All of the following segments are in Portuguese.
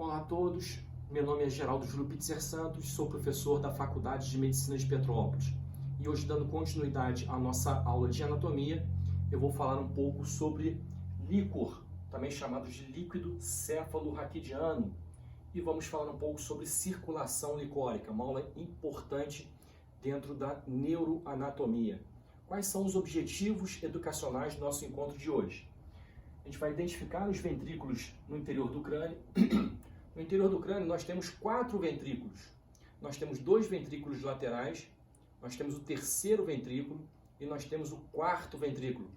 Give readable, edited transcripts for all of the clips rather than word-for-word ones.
Olá a todos, meu nome é Geraldo Júlio Pitzer Santos, sou professor da Faculdade de Medicina de Petrópolis e hoje, dando continuidade à nossa aula de anatomia, eu vou falar um pouco sobre líquor, também chamado de líquido céfalo-raquidiano, e vamos falar um pouco sobre circulação licórica, uma aula importante dentro da neuroanatomia. Quais são os objetivos educacionais do nosso encontro de hoje? A gente vai identificar os ventrículos no interior do crânio. No interior do crânio nós temos 4 ventrículos. Nós temos 2 ventrículos laterais, nós temos o terceiro ventrículo e nós temos o 4º ventrículo.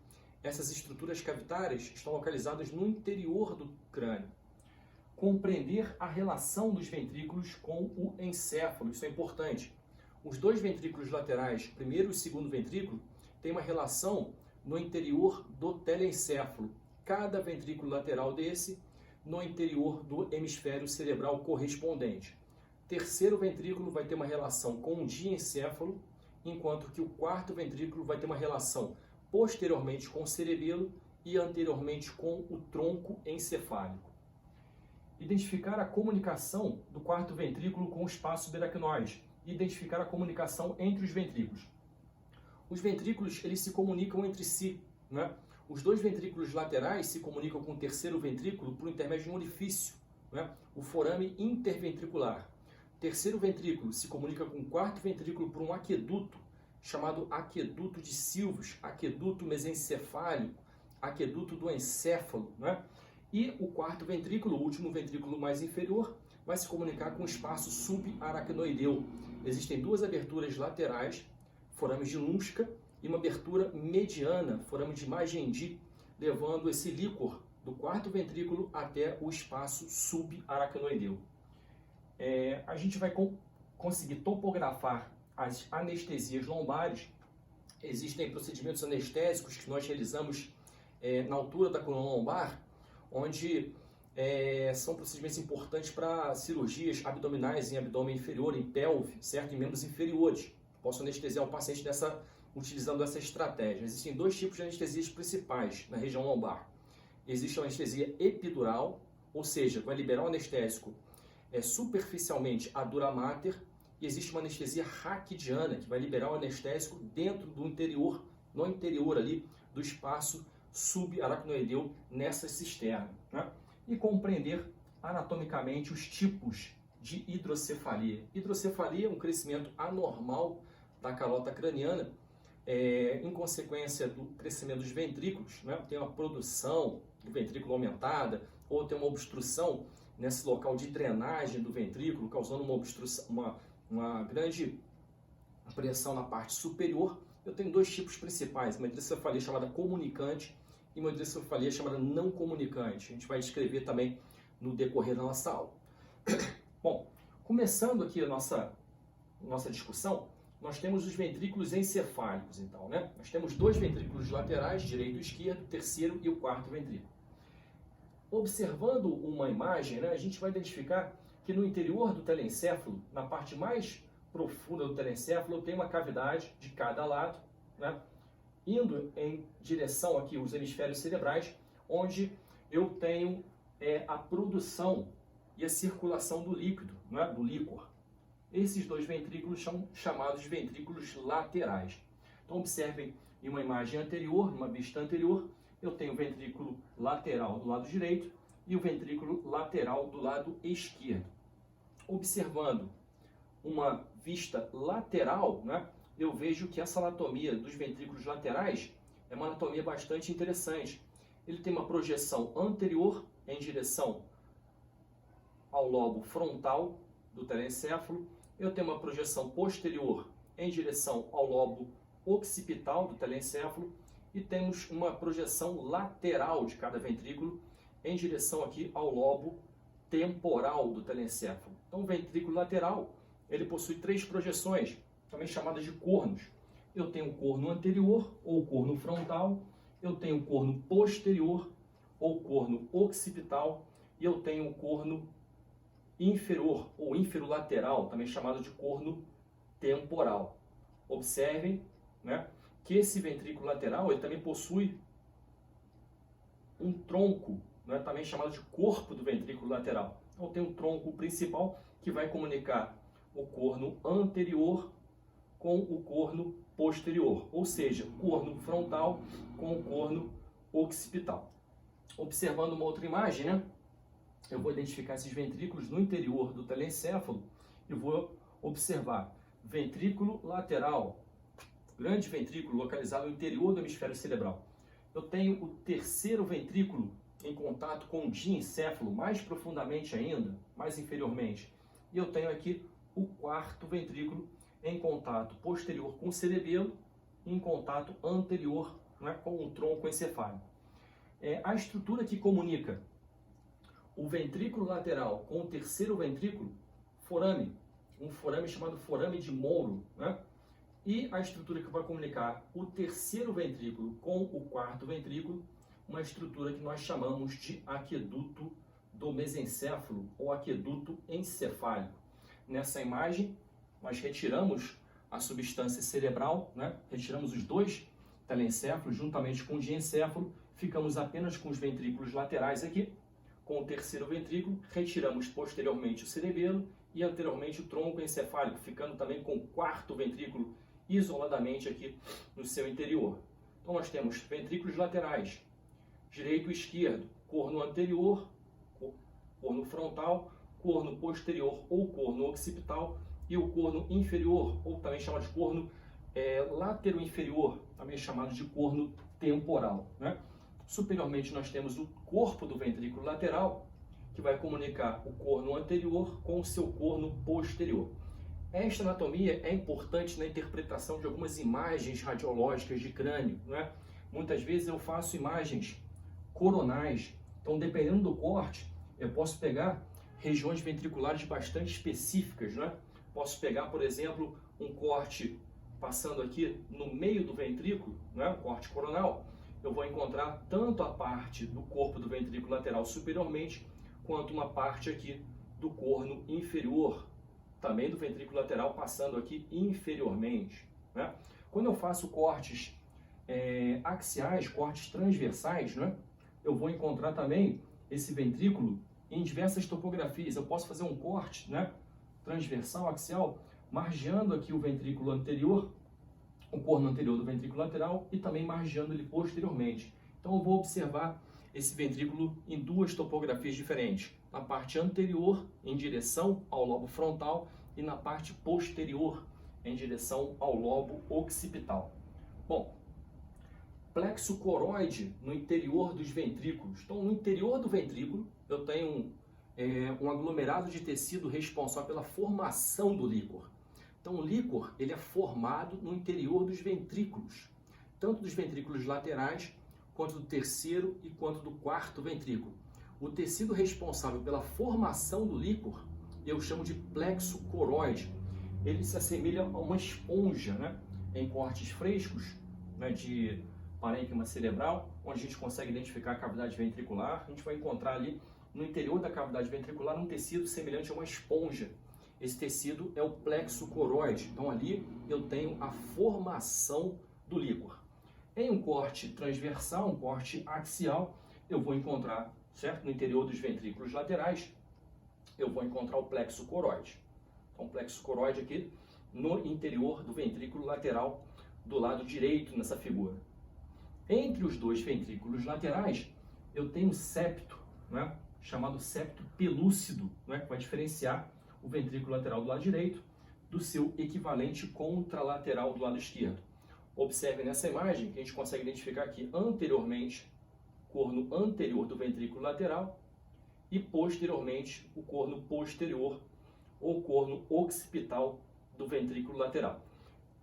Essas estruturas cavitárias estão localizadas no interior do crânio. Compreender a relação dos ventrículos com o encéfalo, isso é importante. Os 2 ventrículos laterais, primeiro e segundo ventrículo, têm uma relação no interior do telencéfalo. Cada ventrículo lateral desse no interior do hemisfério cerebral correspondente. Terceiro ventrículo vai ter uma relação com o diencéfalo, enquanto que o 4º ventrículo vai ter uma relação posteriormente com o cerebelo e anteriormente com o tronco encefálico. Identificar a comunicação do 4º ventrículo com o espaço subaracnoide. Identificar a comunicação entre os ventrículos. Os ventrículos, eles se comunicam entre si, né? Os 2 ventrículos laterais se comunicam com o terceiro ventrículo por intermédio de um orifício, né? O forame interventricular. O terceiro ventrículo se comunica com o 4º ventrículo por um aqueduto, chamado aqueduto de Silvius, aqueduto mesencefálico, aqueduto do encéfalo, né? E o 4º ventrículo, o último ventrículo mais inferior, vai se comunicar com o espaço subaracnoideu. Existem 2 aberturas laterais, forames de Lunska, e uma abertura mediana, forame de Magendie, levando esse líquor do 4º ventrículo até o espaço subaracnoideu. A gente vai conseguir topografar as anestesias lombares. Existem procedimentos anestésicos que nós realizamos na altura da coluna lombar, onde são procedimentos importantes para cirurgias abdominais em abdômen inferior, em pelve, certo? Em membros inferiores. Posso anestesiar o paciente utilizando essa estratégia. Existem 2 tipos de anestesias principais na região lombar. Existe a anestesia epidural, ou seja, vai liberar o anestésico superficialmente a dura mater, e existe uma anestesia raquidiana, que vai liberar o anestésico dentro do interior, no interior ali do espaço subaracnoideu, nessa cisterna, né? E compreender anatomicamente os tipos de hidrocefalia. Hidrocefalia é um crescimento anormal da calota craniana, em consequência do crescimento dos ventrículos, né? Tem uma produção do ventrículo aumentada, ou tem uma obstrução nesse local de drenagem do ventrículo, causando uma obstrução, uma grande pressão na parte superior. Eu tenho 2 tipos principais, uma hidrocefalia chamada comunicante e uma hidrocefalia chamada não comunicante. A gente vai descrever também no decorrer da nossa aula. Bom, começando aqui a nossa discussão, nós temos os ventrículos encefálicos, então, né? Nós temos 2 ventrículos laterais, direito e esquerdo, o terceiro e o 4º ventrículo. Observando uma imagem, né, a gente vai identificar que no interior do telencéfalo, na parte mais profunda do telencéfalo, tem uma cavidade de cada lado, né, indo em direção aqui aos hemisférios cerebrais, onde eu tenho a produção e a circulação do líquido, né, do líquor. Esses 2 ventrículos são chamados de ventrículos laterais. Então, observem em uma imagem anterior, numa vista anterior, eu tenho o ventrículo lateral do lado direito e o ventrículo lateral do lado esquerdo. Observando uma vista lateral, né, eu vejo que essa anatomia dos ventrículos laterais é uma anatomia bastante interessante. Ele tem uma projeção anterior em direção ao lobo frontal do telencéfalo. Eu tenho uma projeção posterior em direção ao lobo occipital do telencéfalo e temos uma projeção lateral de cada ventrículo em direção aqui ao lobo temporal do telencéfalo. Então, o ventrículo lateral, ele possui 3 projeções, também chamadas de cornos. Eu tenho o corno anterior, ou corno frontal, eu tenho o corno posterior, ou corno occipital, e eu tenho o corno inferior ou inferolateral, também chamado de corno temporal. Observem, né, que esse ventrículo lateral ele também possui um tronco, né, também chamado de corpo do ventrículo lateral. Então tem o tronco principal que vai comunicar o corno anterior com o corno posterior, ou seja, corno frontal com o corno occipital. Observando uma outra imagem, né? Eu vou identificar esses ventrículos no interior do telencéfalo e vou observar ventrículo lateral, grande ventrículo localizado no interior do hemisfério cerebral. Eu tenho o terceiro ventrículo em contato com o diencéfalo, mais profundamente ainda, mais inferiormente. E eu tenho aqui o quarto ventrículo em contato posterior com o cerebelo e em contato anterior, né, com o tronco encefálico. A estrutura que comunica o ventrículo lateral com o terceiro ventrículo, forame, um forame chamado forame de Mouro, né? E a estrutura que vai comunicar o terceiro ventrículo com o quarto ventrículo, uma estrutura que nós chamamos de aqueduto do mesencéfalo ou aqueduto encefálico. Nessa imagem, nós retiramos a substância cerebral, né? Retiramos os dois telencéfalos juntamente com o diencéfalo, ficamos apenas com os ventrículos laterais aqui. Com o terceiro ventrículo, retiramos posteriormente o cerebelo e anteriormente o tronco encefálico, ficando também com o quarto ventrículo isoladamente aqui no seu interior. Então nós temos ventrículos laterais, direito e esquerdo, corno anterior, corno frontal, corno posterior ou corno occipital e o corno inferior, ou também chamado de corno látero-inferior, também chamado de corno temporal, né? Superiormente nós temos o corpo do ventrículo lateral, que vai comunicar o corno anterior com o seu corno posterior. Esta anatomia é importante na interpretação de algumas imagens radiológicas de crânio, né? Muitas vezes eu faço imagens coronais, então dependendo do corte, eu posso pegar regiões ventriculares bastante específicas, né? Posso pegar, por exemplo, um corte passando aqui no meio do ventrículo, né? Um corte coronal. Eu vou encontrar tanto a parte do corpo do ventrículo lateral superiormente, quanto uma parte aqui do corno inferior, também do ventrículo lateral, passando aqui inferiormente, né? Quando eu faço cortes axiais, cortes transversais, né? Eu vou encontrar também esse ventrículo em diversas topografias. Eu posso fazer um corte, né, transversal, axial, margeando aqui o ventrículo anterior, o corno anterior do ventrículo lateral e também margeando ele posteriormente. Então eu vou observar esse ventrículo em duas topografias diferentes, na parte anterior em direção ao lobo frontal e na parte posterior em direção ao lobo occipital. Bom, plexo coroide no interior dos ventrículos. Então no interior do ventrículo eu tenho um aglomerado de tecido responsável pela formação do líquor. Então, o líquor ele é formado no interior dos ventrículos, tanto dos ventrículos laterais, quanto do terceiro e quanto do quarto ventrículo. O tecido responsável pela formação do líquor eu chamo de plexo coroide. Ele se assemelha a uma esponja, né? Em cortes frescos, né, de parênquima cerebral, onde a gente consegue identificar a cavidade ventricular. A gente vai encontrar ali no interior da cavidade ventricular um tecido semelhante a uma esponja. Esse tecido é o plexo coroide. Então ali eu tenho a formação do líquor. Em um corte transversal, um corte axial, eu vou encontrar, certo? No interior dos ventrículos laterais, eu vou encontrar o plexo coroide. Então, o plexo coroide aqui no interior do ventrículo lateral do lado direito nessa figura. Entre os dois ventrículos laterais, eu tenho um septo, né, chamado septo pelúcido, né, que vai diferenciar o ventrículo lateral do lado direito do seu equivalente contralateral do lado esquerdo. Observe nessa imagem que a gente consegue identificar aqui anteriormente o corno anterior do ventrículo lateral e posteriormente o corno posterior ou corno occipital do ventrículo lateral.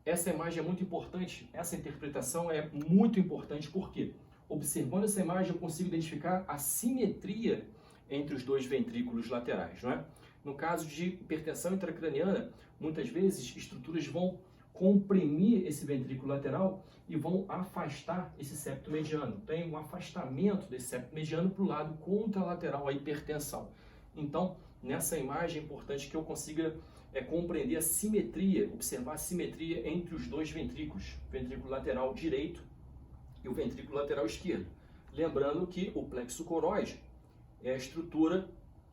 Essa imagem é muito importante, essa interpretação é muito importante porque, observando essa imagem, eu consigo identificar a simetria entre os dois ventrículos laterais, não é? No caso de hipertensão intracraniana, muitas vezes estruturas vão comprimir esse ventrículo lateral e vão afastar esse septo mediano. Tem um afastamento desse septo mediano para o lado contralateral à hipertensão. Então, nessa imagem é importante que eu consiga compreender a simetria, observar a simetria entre os dois ventrículos, o ventrículo lateral direito e o ventrículo lateral esquerdo. Lembrando que o plexo coroide é a estrutura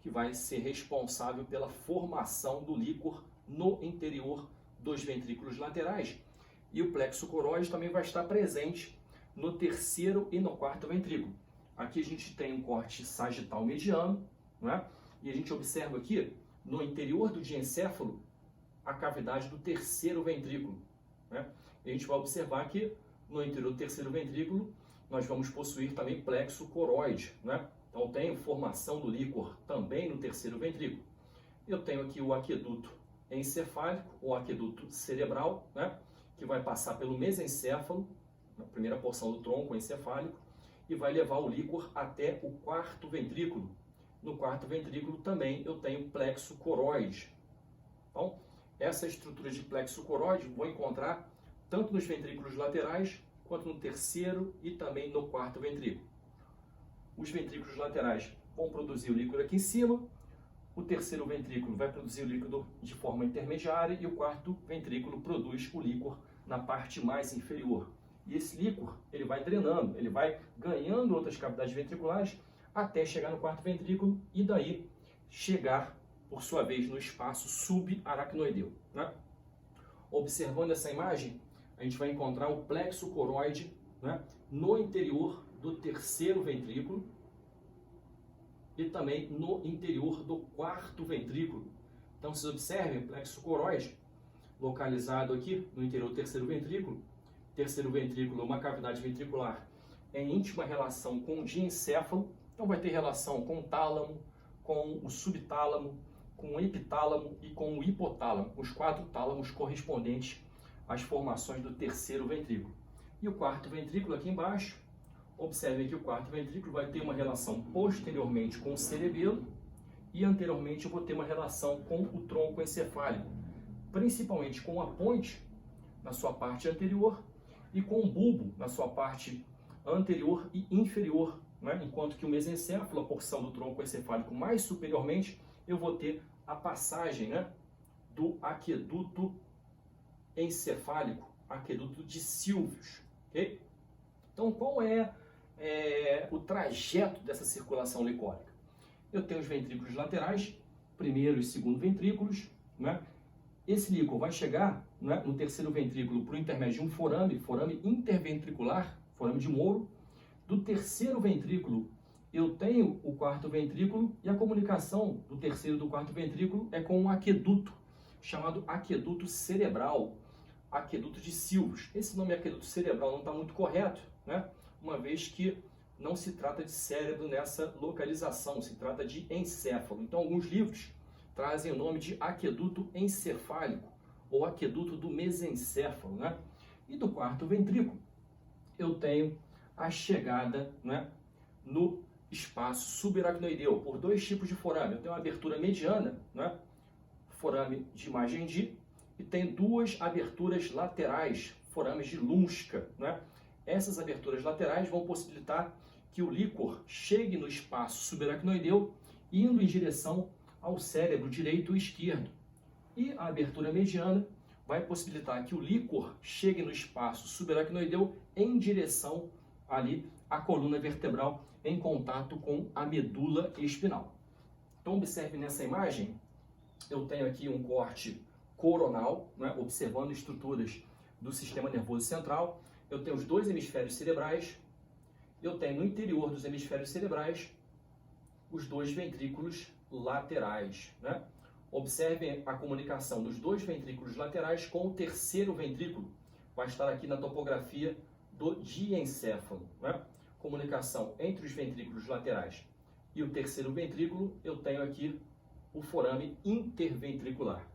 que vai ser responsável pela formação do líquor no interior dos ventrículos laterais. E o plexo coroide também vai estar presente no terceiro e no quarto ventrículo. Aqui a gente tem um corte sagital mediano, não é? E a gente observa aqui, no interior do diencéfalo, a cavidade do terceiro ventrículo, né? E a gente vai observar que no interior do terceiro ventrículo nós vamos possuir também plexo coroide, né? Então eu tenho formação do líquor também no terceiro ventrículo. Eu tenho aqui o aqueduto encefálico ou aqueduto cerebral, né? Que vai passar pelo mesencéfalo, na primeira porção do tronco encefálico, e vai levar o líquor até o quarto ventrículo. No quarto ventrículo também eu tenho plexo coroide. Então, essa estrutura de plexo coroide vou encontrar tanto nos ventrículos laterais, quanto no terceiro e também no quarto ventrículo. Os ventrículos laterais vão produzir o líquido aqui em cima, o terceiro ventrículo vai produzir o líquido de forma intermediária e o quarto ventrículo produz o líquor na parte mais inferior. E esse líquor, ele vai drenando, ele vai ganhando outras cavidades ventriculares até chegar no quarto ventrículo e daí chegar, por sua vez, no espaço subaracnoideu, né? Observando essa imagem, a gente vai encontrar o plexo coroide, né, no interior do terceiro ventrículo e também no interior do quarto ventrículo. Então, vocês observem o plexo coroide localizado aqui no interior do terceiro ventrículo. Terceiro ventrículo é uma cavidade ventricular em íntima relação com o diencéfalo, então vai ter relação com o tálamo, com o subtálamo, com o epitálamo e com o hipotálamo, os 4 tálamos correspondentes às formações do terceiro ventrículo. E o quarto ventrículo aqui embaixo, observem que o quarto ventrículo vai ter uma relação posteriormente com o cerebelo e anteriormente eu vou ter uma relação com o tronco encefálico, principalmente com a ponte na sua parte anterior e com o bulbo na sua parte anterior e inferior, né? Enquanto que o mesencéfalo, a porção do tronco encefálico mais superiormente, eu vou ter a passagem, né, do aqueduto encefálico, aqueduto de Sylvius, ok? Então, qual é o trajeto dessa circulação licórica? Eu tenho os ventrículos laterais, primeiro e segundo ventrículos, né? Esse líquor vai chegar, né, no terceiro ventrículo por intermédio de um forame interventricular, forame de Moro. Do terceiro ventrículo, eu tenho o quarto ventrículo e a comunicação do terceiro e do quarto ventrículo é com um aqueduto, chamado aqueduto cerebral, aqueduto de Sylvius. Esse nome aqueduto cerebral não está muito correto, né? Uma vez que não se trata de cérebro nessa localização, se trata de encéfalo. Então, alguns livros trazem o nome de aqueduto encefálico ou aqueduto do mesencéfalo, né? E do quarto ventrículo, eu tenho a chegada, né, no espaço subaracnoideu por 2 tipos de forame. Eu tenho uma abertura mediana, né, forame de Magendie, e tem 2 aberturas laterais, forames de Lunska, né? Essas aberturas laterais vão possibilitar que o líquor chegue no espaço subaracnoideu, indo em direção ao cérebro direito e esquerdo. E a abertura mediana vai possibilitar que o líquor chegue no espaço subaracnoideu em direção ali à coluna vertebral, em contato com a medula espinal. Então, observe nessa imagem, eu tenho aqui um corte coronal, né, observando estruturas do sistema nervoso central. Eu tenho os 2 hemisférios cerebrais, eu tenho no interior dos hemisférios cerebrais os 2 ventrículos laterais, né? Observem a comunicação dos 2 ventrículos laterais com o terceiro ventrículo. Vai estar aqui na topografia do diencéfalo, né? Comunicação entre os ventrículos laterais e o terceiro ventrículo, eu tenho aqui o forame interventricular.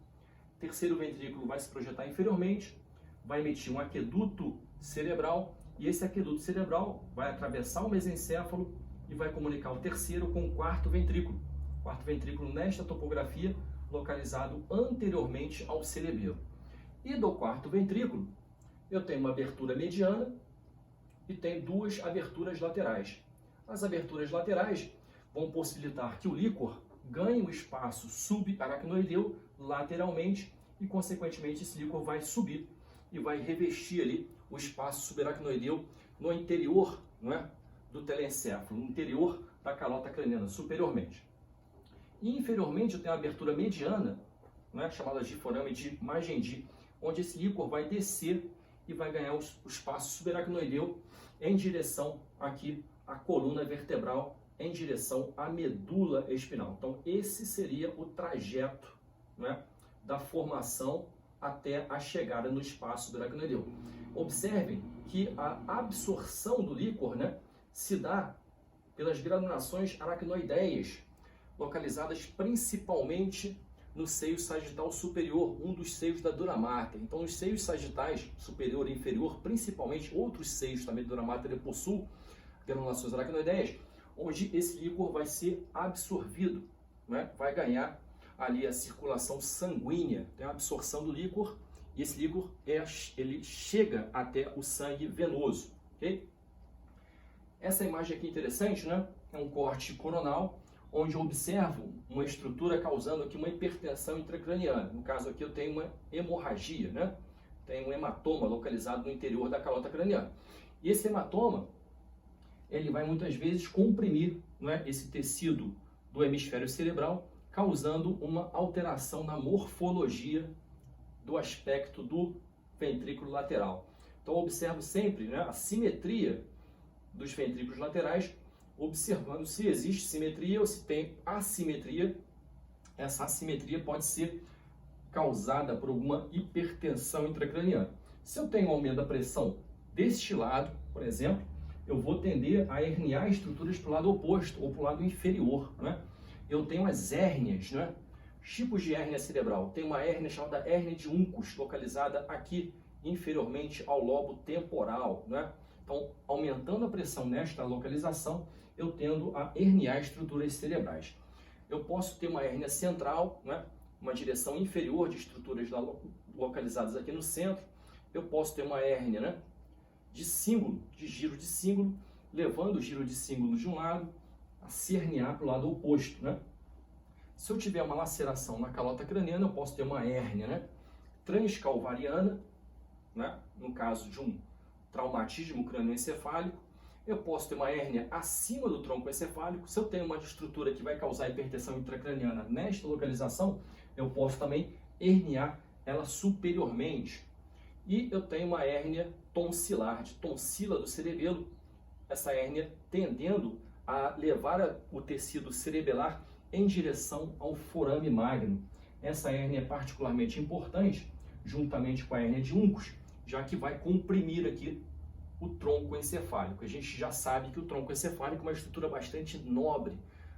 O terceiro ventrículo vai se projetar inferiormente, vai emitir um aqueduto cerebral e esse aqueduto cerebral vai atravessar o mesencéfalo e vai comunicar o terceiro com o quarto ventrículo. O quarto ventrículo nesta topografia, localizado anteriormente ao cerebelo. E do quarto ventrículo, eu tenho uma abertura mediana e tenho 2 aberturas laterais. As aberturas laterais vão possibilitar que o líquor ganhe o espaço subaracnoideu lateralmente e, consequentemente, esse líquor vai subir e vai revestir ali o espaço subaracnoideu no interior, não é, do telencéfalo, no interior da calota craniana, superiormente. E inferiormente eu tenho a abertura mediana, né, chamada de forame de Magendie, onde esse líquor vai descer e vai ganhar o espaço subaracnoideu em direção aqui à coluna vertebral, em direção à medula espinhal. Então esse seria o trajeto, né, da formação até a chegada no espaço subaracnoideu. Observem que a absorção do líquor, né, se dá pelas granulações aracnoideias, localizadas principalmente no seio sagital superior, um dos seios da dura mater. Então, os seios sagitais superior e inferior, principalmente outros seios também da dura mater, possuem granulações aracnoideias, onde esse líquor vai ser absorvido, né? Vai ganhar ali a circulação sanguínea, tem a absorção do líquor, e esse líquor ele chega até o sangue venoso, ok? Essa imagem aqui é interessante, né? É um corte coronal, onde eu observo uma estrutura causando aqui uma hipertensão intracraniana. No caso aqui eu tenho uma hemorragia, né? Tem um hematoma localizado no interior da calota craniana. E esse hematoma, ele vai muitas vezes comprimir, né, esse tecido do hemisfério cerebral, causando uma alteração na morfologia do aspecto do ventrículo lateral. Então eu observo sempre, né, a simetria dos ventrículos laterais, observando se existe simetria ou se tem assimetria. Essa assimetria pode ser causada por alguma hipertensão intracraniana. Se eu tenho um aumento da pressão deste lado, por exemplo, eu vou tender a herniar estruturas para o lado oposto ou para o lado inferior, né? Eu tenho as hérnias, né? Tipos de hérnia cerebral. Tem uma hérnia chamada hérnia de Uncus, localizada aqui inferiormente ao lobo temporal, né? Então, aumentando a pressão nesta localização, eu tendo a herniar estruturas cerebrais. Eu posso ter uma hérnia central, né? Uma direção inferior de estruturas localizadas aqui no centro. Eu posso ter uma hérnia, né, de símbolo, de giro de símbolo, levando o giro de símbolo de um lado a se herniar para o lado oposto, né? Se eu tiver uma laceração na calota craniana, eu posso ter uma hérnia, né, transcalvariana, né, no caso de um traumatismo crânioencefálico. Eu posso ter uma hérnia acima do tronco encefálico. Se eu tenho uma estrutura que vai causar hipertensão intracraniana nesta localização, eu posso também herniar ela superiormente. E eu tenho uma hérnia tonsilar, de tonsila do cerebelo, essa hérnia tendendo a levar o tecido cerebelar em direção ao forame magno. Essa hérnia é particularmente importante, juntamente com a hérnia de Uncus, já que vai comprimir aqui o tronco encefálico. A gente já sabe que o tronco encefálico é uma estrutura bastante nobre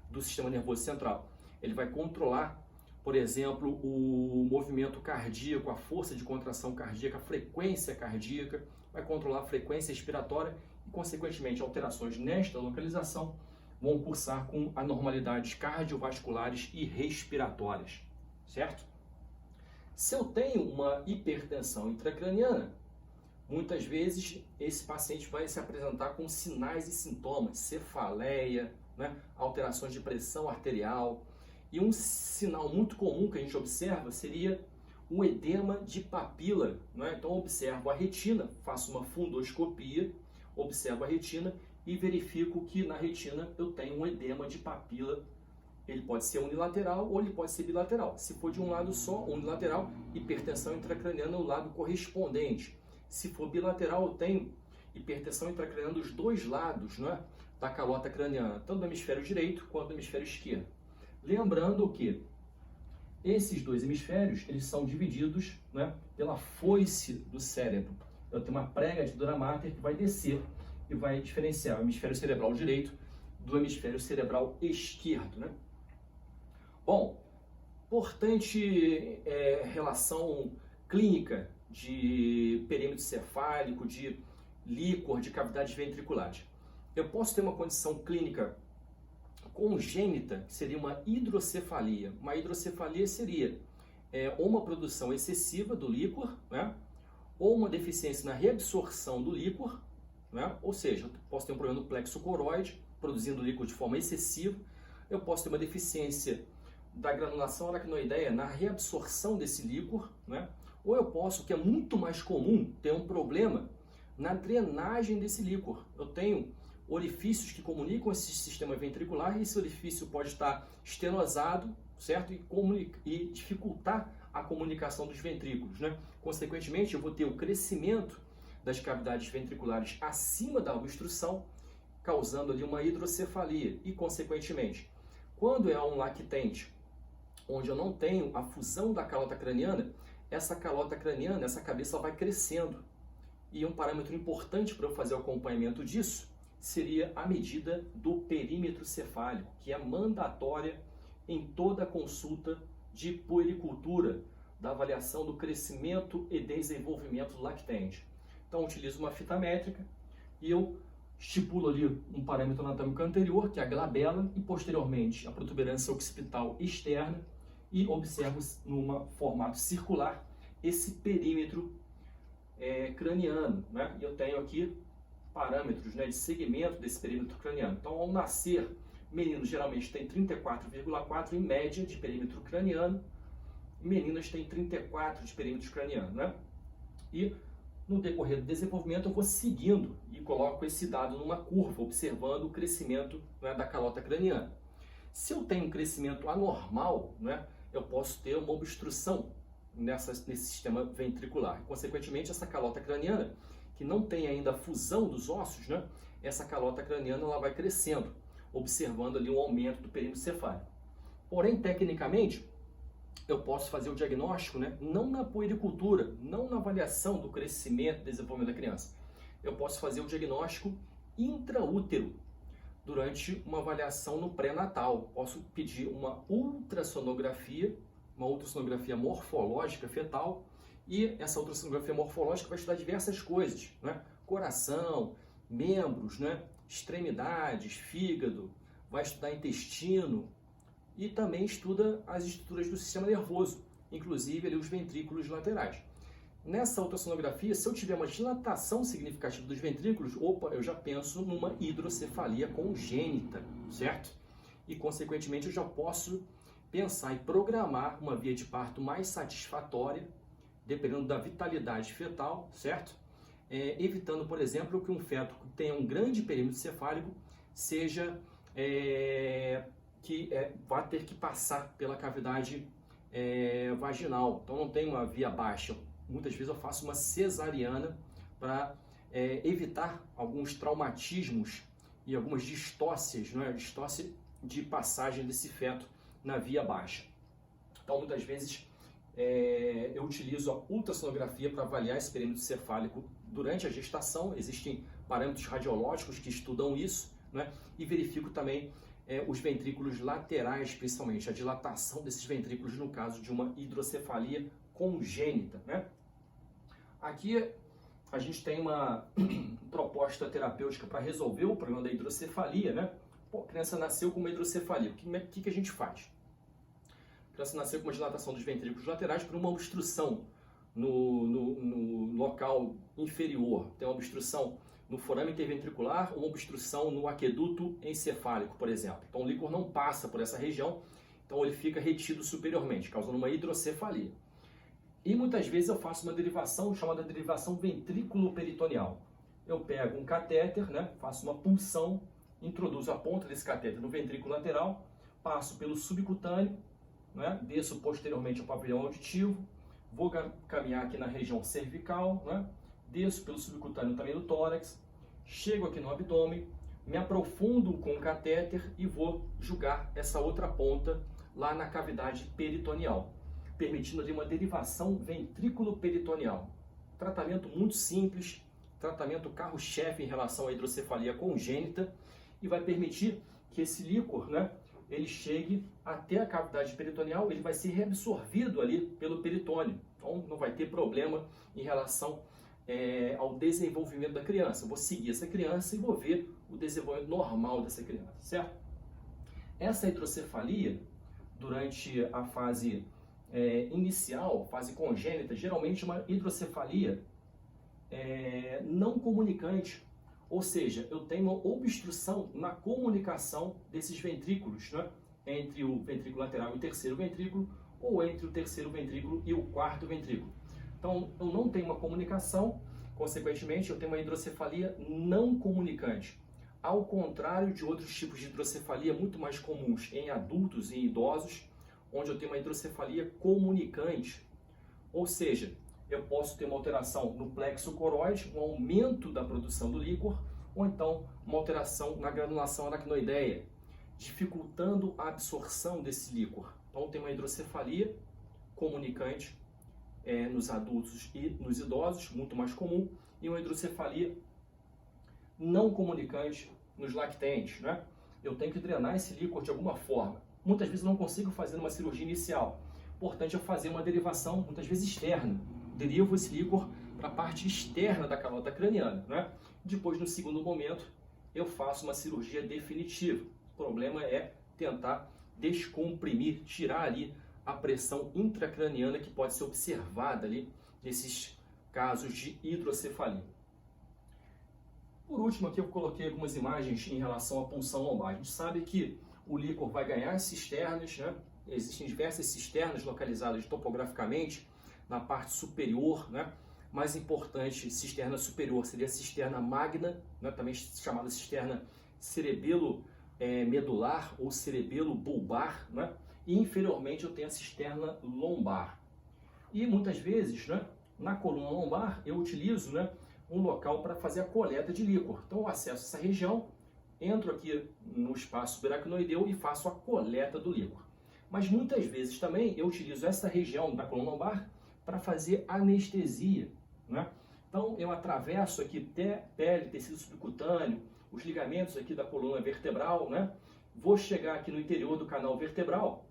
do sistema nervoso central. Ele vai controlar, por exemplo, o movimento cardíaco, a força de contração cardíaca, a frequência cardíaca, vai controlar a frequência expiratória e, consequentemente, alterações nesta localização vão cursar com anormalidades cardiovasculares e respiratórias, certo? Se eu tenho uma hipertensão intracraniana, muitas vezes esse paciente vai se apresentar com sinais e sintomas, cefaleia, né, alterações de pressão arterial. E um sinal muito comum que a gente observa seria o edema de papila, né? Então eu observo a retina, faço uma fundoscopia, observo a retina e verifico que na retina eu tenho um edema de papila. Ele pode ser unilateral ou ele pode ser bilateral. Se for de um lado só, unilateral, hipertensão intracraniana no lado correspondente. Se for bilateral, eu tenho hipertensão intracraniana dos dois lados, né, da calota craniana, tanto do hemisfério direito quanto do hemisfério esquerdo. Lembrando que esses dois hemisférios, eles são divididos, né, pela foice do cérebro. Eu tenho uma prega de dura mater que vai descer e vai diferenciar o hemisfério cerebral direito do hemisfério cerebral esquerdo, né? Bom, importante relação clínica de perímetro cefálico, de líquor, de cavidades ventriculares. Eu posso ter uma condição clínica congênita, que seria uma hidrocefalia. Uma hidrocefalia seria ou uma produção excessiva do líquor, né, ou uma deficiência na reabsorção do líquor, né, ou seja, eu posso ter um problema no plexo coroide, produzindo líquor de forma excessiva. Eu posso ter uma deficiência da granulação aracnoideia na reabsorção desse líquor, né, ou eu posso, que é muito mais comum, ter um problema na drenagem desse líquor. Eu tenho orifícios que comunicam esse sistema ventricular, e esse orifício pode estar estenosado, certo? E dificultar a comunicação dos ventrículos, né? Consequentemente, eu vou ter o crescimento das cavidades ventriculares acima da obstrução, causando ali uma hidrocefalia e, consequentemente, quando é um lactente, onde eu não tenho a fusão da calota craniana, essa calota craniana, essa cabeça vai crescendo. E um parâmetro importante para eu fazer o acompanhamento disso seria a medida do perímetro cefálico, que é mandatória em toda a consulta de puericultura, da avaliação do crescimento e desenvolvimento do lactente. Então, eu utilizo uma fita métrica e eu estipulo ali um parâmetro anatômico anterior, que é a glabela, e posteriormente a protuberância occipital externa, e observo num formato circular esse perímetro craniano, né? E eu tenho aqui parâmetros, né, de segmento desse perímetro craniano. Então, ao nascer, meninos geralmente têm 34,4 em média de perímetro craniano, meninas têm 34 de perímetro craniano, né? E no decorrer do desenvolvimento eu vou seguindo e coloco esse dado numa curva, observando o crescimento, né, da calota craniana. Se eu tenho um crescimento anormal, né, eu posso ter uma obstrução nesse sistema ventricular. Consequentemente, essa calota craniana, que não tem ainda a fusão dos ossos, né, essa calota craniana ela vai crescendo, observando ali um aumento do perímetro cefálico. Porém, tecnicamente, eu posso fazer o diagnóstico, né, não na puericultura, não na avaliação do crescimento e desenvolvimento da criança. Eu posso fazer o diagnóstico intraútero, durante uma avaliação no pré-natal. Posso pedir uma ultrassonografia morfológica fetal, e essa ultrassonografia morfológica vai estudar diversas coisas, né? Coração, membros, né? Extremidades, fígado, vai estudar intestino e também estuda as estruturas do sistema nervoso, inclusive ali os ventrículos laterais. Nessa ultrassonografia, se eu tiver uma dilatação significativa dos ventrículos, eu já penso numa hidrocefalia congênita, certo? E, consequentemente, eu já posso pensar e programar uma via de parto mais satisfatória, dependendo da vitalidade fetal, certo? Evitando, por exemplo, que um feto que tenha um grande perímetro cefálico vá ter que passar pela cavidade vaginal. Então, não tem uma via baixa. Muitas vezes eu faço uma cesariana para evitar alguns traumatismos e algumas distócias, não é? Distócia de passagem desse feto na via baixa. Então, muitas vezes, eu utilizo a ultrassonografia para avaliar esse perímetro cefálico durante a gestação. Existem parâmetros radiológicos que estudam isso, né? E verifico também os ventrículos laterais, principalmente, a dilatação desses ventrículos no caso de uma hidrocefalia congênita, né? Aqui a gente tem uma proposta terapêutica para resolver o problema da hidrocefalia, né? Pô, a criança nasceu com uma hidrocefalia, o que a gente faz? A criança nasceu com uma dilatação dos ventrículos laterais por uma obstrução no local inferior. Tem uma obstrução no forame interventricular, uma obstrução no aqueduto encefálico, por exemplo. Então o líquor não passa por essa região, então ele fica retido superiormente, causando uma hidrocefalia. E muitas vezes eu faço uma derivação chamada derivação ventrículo-peritoneal. Eu pego um catéter, né, faço uma punção, introduzo a ponta desse catéter no ventrículo lateral, passo pelo subcutâneo, né, desço posteriormente ao pavilhão auditivo, vou caminhar aqui na região cervical, né, desço pelo subcutâneo também do tórax, chego aqui no abdômen, me aprofundo com o catéter e vou jogar essa outra ponta lá na cavidade peritoneal, permitindo ali uma derivação ventrículo-peritoneal. Tratamento muito simples, tratamento carro-chefe em relação à hidrocefalia congênita, e vai permitir que esse líquor, né, ele chegue até a cavidade peritoneal, ele vai ser reabsorvido ali pelo peritônio. Então não vai ter problema em relação ao desenvolvimento da criança. Eu vou seguir essa criança e vou ver o desenvolvimento normal dessa criança, certo? Essa hidrocefalia, durante a fase inicial, fase congênita, geralmente é uma hidrocefalia não comunicante, ou seja, eu tenho uma obstrução na comunicação desses ventrículos, né? Entre o ventrículo lateral e o terceiro ventrículo, ou entre o terceiro ventrículo e o quarto ventrículo. Então, eu não tenho uma comunicação, consequentemente, eu tenho uma hidrocefalia não comunicante. ao contrário de outros tipos de hidrocefalia muito mais comuns em adultos e idosos, onde eu tenho uma hidrocefalia comunicante, ou seja, eu posso ter uma alteração no plexo coroide, um aumento da produção do líquor, ou então uma alteração na granulação aracnoideia, dificultando a absorção desse líquor. Então tem uma hidrocefalia comunicante nos adultos e nos idosos, muito mais comum, e uma hidrocefalia não comunicante nos lactentes, né? Eu tenho que drenar esse líquor de alguma forma. Muitas vezes eu não consigo fazer uma cirurgia inicial. Importante é fazer uma derivação, muitas vezes externa. Derivo esse líquor para a parte externa da calota craniana, né? Depois, no segundo momento, eu faço uma cirurgia definitiva. O problema é tentar descomprimir, tirar ali a pressão intracraniana que pode ser observada ali nesses casos de hidrocefalia. Por último, aqui eu coloquei algumas imagens em relação à punção lombar. A gente sabe que o líquor vai ganhar cisternas, né? Existem diversas cisternas localizadas topograficamente na parte superior, né? Mais importante, cisterna superior seria a cisterna magna, né? Também chamada cisterna cerebelo-medular ou cerebelo-bulbar, né? E inferiormente eu tenho a cisterna lombar. E muitas vezes, né, na coluna lombar eu utilizo, né, um local para fazer a coleta de líquor. Então eu acesso essa região, entro aqui no espaço subaracnoideu e faço a coleta do líquor. Mas muitas vezes também eu utilizo essa região da coluna lombar para fazer anestesia, né? Então eu atravesso aqui pele, tecido subcutâneo, os ligamentos aqui da coluna vertebral, né? Vou chegar aqui no interior do canal vertebral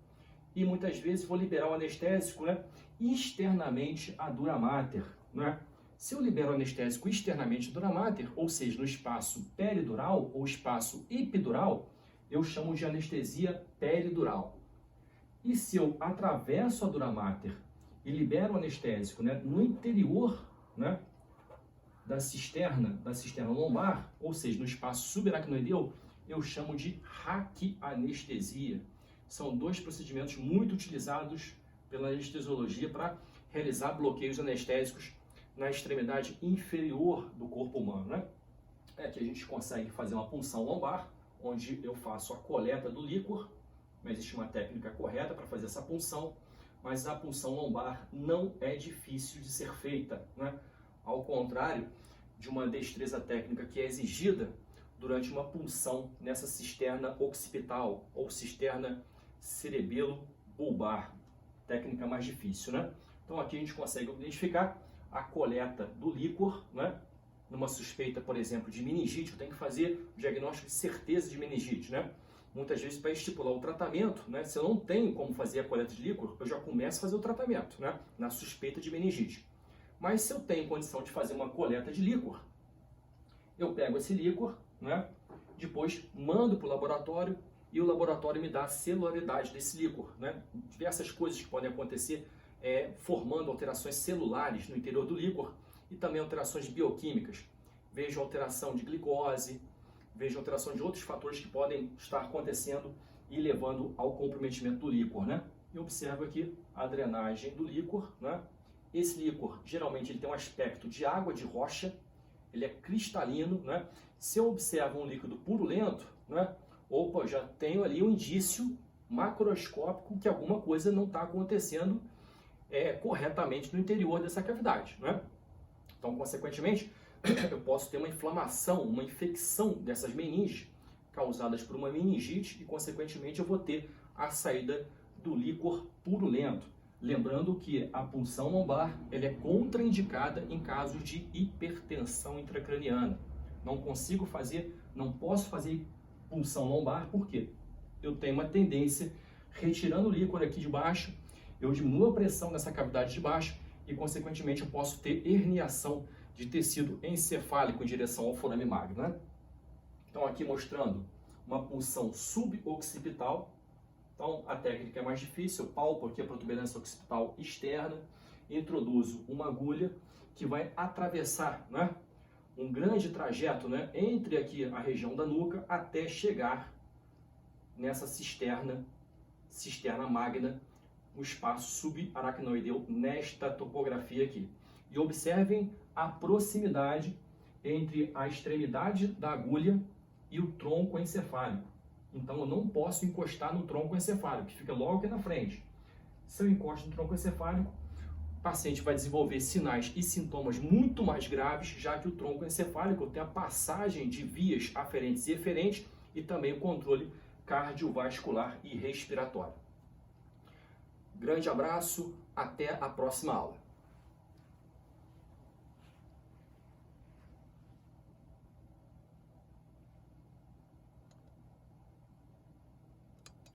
e muitas vezes vou liberar o anestésico, né, externamente a dura mater, né? Se eu libero o anestésico externamente a dura mater, ou seja, no espaço peridural ou espaço epidural, eu chamo de anestesia peridural. E se eu atravesso a dura mater e libero o anestésico, né, no interior, né, da cisterna lombar, ou seja, no espaço subaracnoideu, eu chamo de raquianestesia. São dois procedimentos muito utilizados pela anestesiologia para realizar bloqueios anestésicos na extremidade inferior do corpo humano, né? Aqui a gente consegue fazer uma punção lombar, onde eu faço a coleta do líquor. Não existe uma técnica correta para fazer essa punção, mas a punção lombar não é difícil de ser feita, né? Ao contrário de uma destreza técnica que é exigida durante uma punção nessa cisterna occipital ou cisterna cerebelo-bulbar, técnica mais difícil, né? Então aqui a gente consegue identificar a coleta do líquor, né? Numa suspeita, por exemplo, de meningite, eu tenho que fazer o diagnóstico de certeza de meningite, né? Muitas vezes, para estipular o tratamento, né? Se eu não tenho como fazer a coleta de líquor, eu já começo a fazer o tratamento, né? Na suspeita de meningite. Mas se eu tenho condição de fazer uma coleta de líquor, eu pego esse líquor, né? Depois mando para o laboratório e o laboratório me dá a celularidade desse líquor, né? Diversas coisas que podem acontecer formando alterações celulares no interior do líquor e também alterações bioquímicas. Vejo alteração de glicose, vejo alteração de outros fatores que podem estar acontecendo e levando ao comprometimento do líquor, né? E observo aqui a drenagem do líquor, né? Esse líquor, geralmente, ele tem um aspecto de água de rocha, ele é cristalino, né? Se eu observo um líquido purulento, né? Opa, já tenho ali um indício macroscópico que alguma coisa não está acontecendo corretamente no interior dessa cavidade, né? Então, consequentemente, eu posso ter uma inflamação, uma infecção dessas meninges causadas por uma meningite e, consequentemente, eu vou ter a saída do líquor purulento. Lembrando que a punção lombar ela é contraindicada em casos de hipertensão intracraniana. Não posso fazer punção lombar, por quê? Eu tenho uma tendência, retirando o líquor aqui de baixo, eu diminuo a pressão nessa cavidade de baixo e, consequentemente, eu posso ter herniação de tecido encefálico em direção ao forame magno, né? Então, aqui mostrando uma punção suboccipital. Então, a técnica é mais difícil. Eu palpo aqui a protuberância occipital externa, introduzo uma agulha que vai atravessar, né, um grande trajeto, né, entre aqui a região da nuca até chegar nessa cisterna magna, o espaço subaracnoideu nesta topografia aqui. E observem a proximidade entre a extremidade da agulha e o tronco encefálico. Então eu não posso encostar no tronco encefálico, que fica logo aqui na frente. Se eu encosto no tronco encefálico, o paciente vai desenvolver sinais e sintomas muito mais graves, já que o tronco encefálico tem a passagem de vias aferentes e eferentes e também o controle cardiovascular e respiratório. Grande abraço, até a próxima aula.